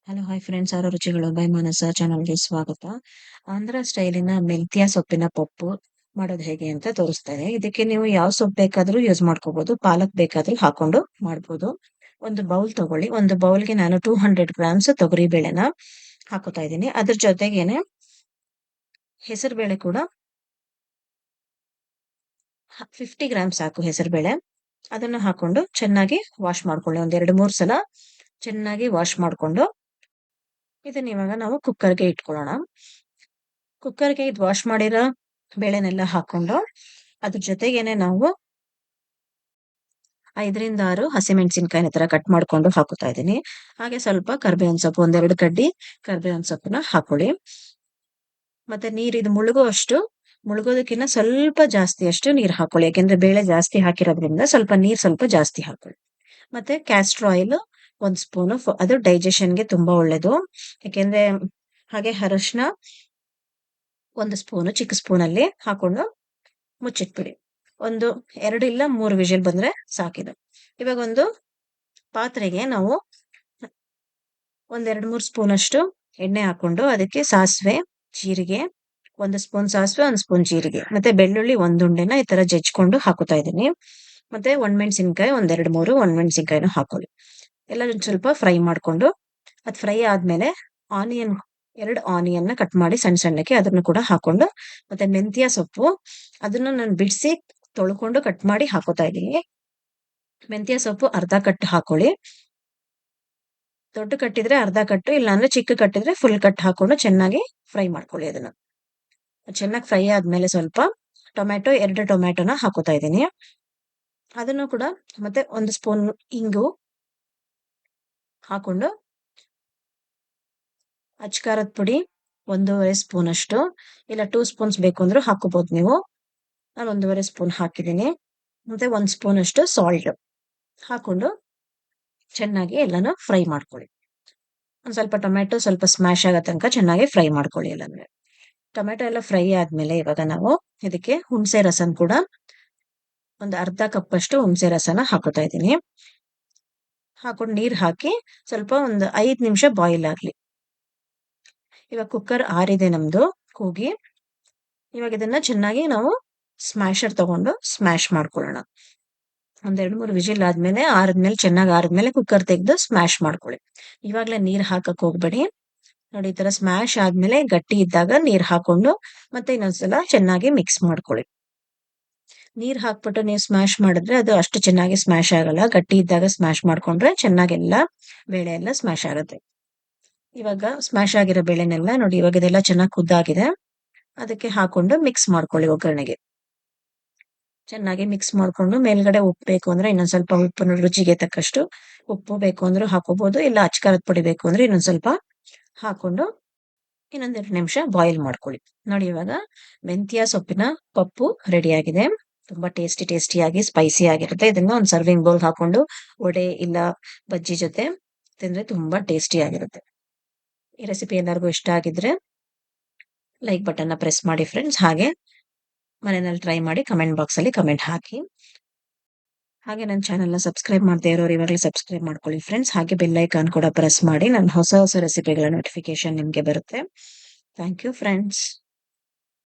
Hello hi friends, ಆರೋ ರುಚಿಗಳು by Manasa ಚಾನಲ್ಗೆ ಸ್ವಾಗತ. ಆಂಧ್ರ ಸ್ಟೈಲಿನ ಮೆಂತ್ಯ ಸೊಪ್ಪಿನ ಪಪ್ಪು ಮಾಡೋದು ಹೇಗೆ ಅಂತ ತೋರಿಸ್ತಾರೆ. ಇದಕ್ಕೆ ನೀವು ಯಾವ ಸೊಪ್ಪು ಬೇಕಾದ್ರೂ ಯೂಸ್ ಮಾಡ್ಕೋಬಹುದು, ಪಾಲಕ್ ಬೇಕಾದ್ರೂ ಹಾಕೊಂಡು ಮಾಡ್ಬೋದು. ಒಂದು ಬೌಲ್ ತಗೊಳ್ಳಿ. ಒಂದು ಬೌಲ್ಗೆ ನಾನು 200 ಗ್ರಾಮ್ಸ್ ತೊಗರಿ ಬೇಳೆನ ಹಾಕೋತಾ ಇದ್ದೀನಿ. ಅದ್ರ ಜೊತೆಗೇನೆ ಹೆಸರು ಬೇಳೆ ಕೂಡ 50 ಗ್ರಾಮ್ ಸಾಕು. ಹೆಸರು ಬೇಳೆ ಅದನ್ನ ಹಾಕೊಂಡು ಚೆನ್ನಾಗಿ ವಾಶ್ ಮಾಡ್ಕೊಳ್ಳಿ. ಒಂದ್ 2-3 ಸಲ ಚೆನ್ನಾಗಿ ವಾಶ್ ಮಾಡ್ಕೊಂಡು ಇದನ್ನ ಇವಾಗ ನಾವು ಕುಕ್ಕರ್ಗೆ ಇಟ್ಕೊಳ್ಳೋಣ. ಕುಕ್ಕರ್ಗೆ ಇದು ವಾಶ್ ಮಾಡಿರೋ ಬೇಳೆನೆಲ್ಲ ಹಾಕೊಂಡು ಅದ್ರ ಜೊತೆಗೇನೆ ನಾವು 5-6 ಹಸಿಮೆಣಸಿನಕಾಯಿನ ತರ ಕಟ್ ಮಾಡ್ಕೊಂಡು ಹಾಕುತ್ತಾ ಇದ್ದೀನಿ. ಹಾಗೆ ಸ್ವಲ್ಪ ಕರ್ಬೇವಿನ ಸೊಪ್ಪು, 1-2 ಕಡ್ಡಿ ಕರ್ಬೇವಿನ ಸೊಪ್ಪನ್ನ ಹಾಕೊಳ್ಳಿ. ಮತ್ತೆ ಇದು ಮುಳುಗೋದಕ್ಕಿಂತ ಸ್ವಲ್ಪ ಜಾಸ್ತಿ ಅಷ್ಟು ನೀರು ಹಾಕೊಳ್ಳಿ. ಯಾಕೆಂದ್ರೆ ಬೇಳೆ ಜಾಸ್ತಿ ಹಾಕಿರೋದ್ರಿಂದ ಸ್ವಲ್ಪ ಜಾಸ್ತಿ ಹಾಕೊಳ್ಳಿ. ಮತ್ತೆ ಕ್ಯಾಸ್ಟ್ರ್ ಆಯಿಲ್ 1 ಸ್ಪೂನು, ಅದು ಡೈಜೆಷನ್ಗೆ ತುಂಬಾ ಒಳ್ಳೇದು. ಯಾಕೆಂದ್ರೆ ಹಾಗೆ ಅರಶಿನ 1 ಸ್ಪೂನು, ಚಿಕ್ಕ ಸ್ಪೂನಲ್ಲಿ ಹಾಕೊಂಡು ಮುಚ್ಚಿಟ್ಬಿಡಿ. 2 ಇಲ್ಲ 3 ವಿಷಲ್ ಬಂದ್ರೆ ಸಾಕಿದು. ಇವಾಗ ಒಂದು ಪಾತ್ರೆಗೆ ನಾವು 2-3 ಸ್ಪೂನ್ ಅಷ್ಟು ಎಣ್ಣೆ ಹಾಕೊಂಡು ಅದಕ್ಕೆ ಸಾಸಿವೆ, ಜೀರಿಗೆ, 1 ಸ್ಪೂನ್ ಸಾಸಿವೆ, 1 ಸ್ಪೂನ್ ಜೀರಿಗೆ, ಮತ್ತೆ ಬೆಳ್ಳುಳ್ಳಿ 1 ಉಂಡೆನ ಈ ತರ ಜಜ್ಕೊಂಡು ಹಾಕುತ್ತಾ ಇದ್ದೀನಿ. ಮತ್ತೆ ಒಣಮೆಣಸಿನ್ಕಾಯಿ 1-2-3 ಒಣಮೆಣಸಿನ್ಕಾಯಿನ ಹಾಕೊಳ್ಳಿ. ಎಲ್ಲ ಸ್ವಲ್ಪ ಫ್ರೈ ಮಾಡ್ಕೊಂಡು ಅದು ಫ್ರೈ ಆದ್ಮೇಲೆ ಆನಿಯನ್ 2 ಆನಿಯನ್ನ ಕಟ್ ಮಾಡಿ ಸಣ್ಣ ಸಣ್ಣಕ್ಕೆ ಅದನ್ನು ಕೂಡ ಹಾಕೊಂಡು, ಮತ್ತೆ ಮೆಂತ್ಯ ಸೊಪ್ಪು ಅದನ್ನು ನಾನು ಬಿಡಿಸಿ ತೊಳ್ಕೊಂಡು ಕಟ್ ಮಾಡಿ ಹಾಕೋತಾ ಇದ್ದೀನಿ. ಮೆಂತ್ಯ ಸೊಪ್ಪು ಅರ್ಧ ಕಟ್ ಹಾಕೊಳ್ಳಿ. ದೊಡ್ಡ ಕಟ್ಟಿದ್ರೆ ಅರ್ಧ ಕಟ್ಟು, ಇಲ್ಲ ಅಂದ್ರೆ ಚಿಕ್ಕ ಕಟ್ಟಿದ್ರೆ ಫುಲ್ ಕಟ್ ಹಾಕೊಂಡು ಚೆನ್ನಾಗಿ ಫ್ರೈ ಮಾಡ್ಕೊಳ್ಳಿ. ಅದನ್ನ ಚೆನ್ನಾಗಿ ಫ್ರೈ ಆದ್ಮೇಲೆ ಸ್ವಲ್ಪ 2 ಟೊಮ್ಯಾಟೊನ ಹಾಕೋತಾ ಇದ್ದೀನಿ. ಅದನ್ನು ಕೂಡ ಮತ್ತೆ 1 ಸ್ಪೂನ್ ಇಂಗು ಹಾಕೊಂಡು, ಅಚ್ಕಾರದ ಪುಡಿ 1.5 ಸ್ಪೂನ್ ಅಷ್ಟು, ಇಲ್ಲ 2 ಸ್ಪೂನ್ಸ್ ಬೇಕು ಅಂದ್ರೂ ಹಾಕೋಬಹುದು ನೀವು. ನಾನು 1.5 ಸ್ಪೂನ್ ಹಾಕಿದ್ದೀನಿ. ಮತ್ತೆ 1 ಸ್ಪೂನ್ ಅಷ್ಟು ಸಾಲ್ಟ್ ಹಾಕೊಂಡು ಚೆನ್ನಾಗಿ ಎಲ್ಲಾನು ಫ್ರೈ ಮಾಡ್ಕೊಳ್ಳಿ. ಒಂದ್ ಸ್ವಲ್ಪ ಟೊಮೆಟೊ ಸ್ವಲ್ಪ ಸ್ಮ್ಯಾಶ್ ಆಗೋ ತನಕ ಚೆನ್ನಾಗಿ ಫ್ರೈ ಮಾಡ್ಕೊಳ್ಳಿ ಎಲ್ಲಾನು. ಟೊಮೆಟೊ ಎಲ್ಲ ಫ್ರೈ ಆದ್ಮೇಲೆ ಇವಾಗ ನಾವು ಇದಕ್ಕೆ ಹುಣಸೆ ರಸನ್ ಕೂಡ ಒಂದು ಅರ್ಧ ಕಪ್ ಅಷ್ಟು ಹುಣಸೆ ರಸನ ಹಾಕೋತಾ ಇದ್ದೀನಿ. ಹಾಕೊಂಡು ನೀರ್ ಹಾಕಿ ಸ್ವಲ್ಪ ಒಂದು 5 ನಿಮಿಷ ಬಾಯ್ಲ್ ಆಗ್ಲಿ. ಇವಾಗ ಕುಕ್ಕರ್ ಆರಿದೆ ನಮ್ದು ಕೂಗಿ. ಇವಾಗ ಇದನ್ನ ಚೆನ್ನಾಗಿ ನಾವು ಸ್ಮ್ಯಾಶರ್ ತಗೊಂಡು ಸ್ಮ್ಯಾಶ್ ಮಾಡ್ಕೊಳ್ಳೋಣ. 2-3 ವಿಷಲ್ ಆದ್ಮೇಲೆ ಚೆನ್ನಾಗಿ ಆರಿದ್ಮೇಲೆ ಕುಕ್ಕರ್ ತೆಗೆದು ಸ್ಮ್ಯಾಶ್ ಮಾಡ್ಕೊಳ್ಳಿ. ಇವಾಗ್ಲೇ ನೀರ್ ಹಾಕಕ್ ಹೋಗ್ಬೇಡಿ. ನೋಡಿ, ಈ ತರ ಸ್ಮ್ಯಾಶ್ ಆದ್ಮೇಲೆ ಗಟ್ಟಿ ಇದ್ದಾಗ ನೀರ್ ಹಾಕೊಂಡು ಮತ್ತೆ ಇನ್ನೊಂದ್ಸಲ ಚೆನ್ನಾಗಿ ಮಿಕ್ಸ್ ಮಾಡ್ಕೊಳ್ಳಿ. ನೀರ್ ಹಾಕ್ಬಿಟ್ಟು ನೀವು ಸ್ಮ್ಯಾಶ್ ಮಾಡಿದ್ರೆ ಅದು ಅಷ್ಟು ಚೆನ್ನಾಗಿ ಸ್ಮ್ಯಾಶ್ ಆಗಲ್ಲ. ಗಟ್ಟಿ ಇದ್ದಾಗ ಸ್ಮ್ಯಾಶ್ ಮಾಡ್ಕೊಂಡ್ರೆ ಚೆನ್ನಾಗೆಲ್ಲ ಬೇಳೆ ಎಲ್ಲ ಸ್ಮ್ಯಾಶ್ ಆಗುತ್ತೆ. ಇವಾಗ ಸ್ಮ್ಯಾಶ್ ಆಗಿರೋ ಬೇಳೆನೆಲ್ಲ ನೋಡಿ, ಇವಾಗ ಇದೆಲ್ಲ ಚೆನ್ನಾಗಿ ಕುದ್ದಾಗಿದೆ. ಅದಕ್ಕೆ ಹಾಕೊಂಡು ಮಿಕ್ಸ್ ಮಾಡ್ಕೊಳ್ಳಿ. ಒಗ್ಗರಣೆಗೆ ಚೆನ್ನಾಗಿ ಮಿಕ್ಸ್ ಮಾಡ್ಕೊಂಡು ಮೇಲ್ಗಡೆ ಉಪ್ಪು ಬೇಕು ಅಂದ್ರೆ ಇನ್ನೊಂದ್ ಸ್ವಲ್ಪ ಉಪ್ಪನ್ನು ರುಚಿಗೆ ತಕ್ಕಷ್ಟು ಉಪ್ಪು ಬೇಕು ಅಂದ್ರೂ ಹಾಕೋಬಹುದು, ಇಲ್ಲ ಅಚ್ಕಾರದ ಪುಡಿ ಬೇಕು ಅಂದ್ರೆ ಇನ್ನೊಂದ್ ಸ್ವಲ್ಪ ಹಾಕೊಂಡು ಇನ್ನೊಂದ್ 2 ನಿಮಿಷ ಬಾಯ್ಲ್ ಮಾಡ್ಕೊಳ್ಳಿ. ನೋಡಿ, ಇವಾಗ ಮೆಂತ್ಯ ಸೊಪ್ಪಿನ ಪಪ್ಪು ರೆಡಿ ಆಗಿದೆ. ತುಂಬಾ ಟೇಸ್ಟಿಯಾಗಿ ಸ್ಪೈಸಿ ಆಗಿರುತ್ತೆ. ಇದನ್ನ ಒಂದು ಸರ್ವಿಂಗ್ ಬೌಲ್ ಹಾಕೊಂಡು ವಡೆ ಇಲ್ಲ ಬಜ್ಜಿ ಜೊತೆ ತಿಂದ್ರೆ ತುಂಬಾ ಟೇಸ್ಟಿ ಆಗಿರುತ್ತೆ. ಈ ರೆಸಿಪಿ ಎಲ್ಲರಿಗೂ ಇಷ್ಟ ಆಗಿದ್ರೆ ಲೈಕ್ ಬಟನ್ ನ ಪ್ರೆಸ್ ಮಾಡಿ ಫ್ರೆಂಡ್ಸ್. ಹಾಗೆ ಮನೆಯಲ್ಲಿ ಟ್ರೈ ಮಾಡಿ ಕಮೆಂಟ್ ಬಾಕ್ಸ್ ಅಲ್ಲಿ ಕಮೆಂಟ್ ಹಾಕಿ. ಹಾಗೆ ನನ್ನ ಚಾನೆಲ್ ನ ಸಬ್ಸ್ಕ್ರೈಬ್ ಮಾಡದೇ ಇರೋರು ಇವಾಗಲೇ ಸಬ್ಸ್ಕ್ರೈಬ್ ಮಾಡ್ಕೊಳ್ಳಿ ಫ್ರೆಂಡ್ಸ್. ಹಾಗೆ ಬೆಲ್ ಐಕಾನ್ ಕೂಡ ಪ್ರೆಸ್ ಮಾಡಿ. ನನ್ನ ಹೊಸ ರೆಸಿಪಿಗಳ ನೋಟಿಫಿಕೇಶನ್ ನಿಮ್ಗೆ ಬರುತ್ತೆ. Thank you friends.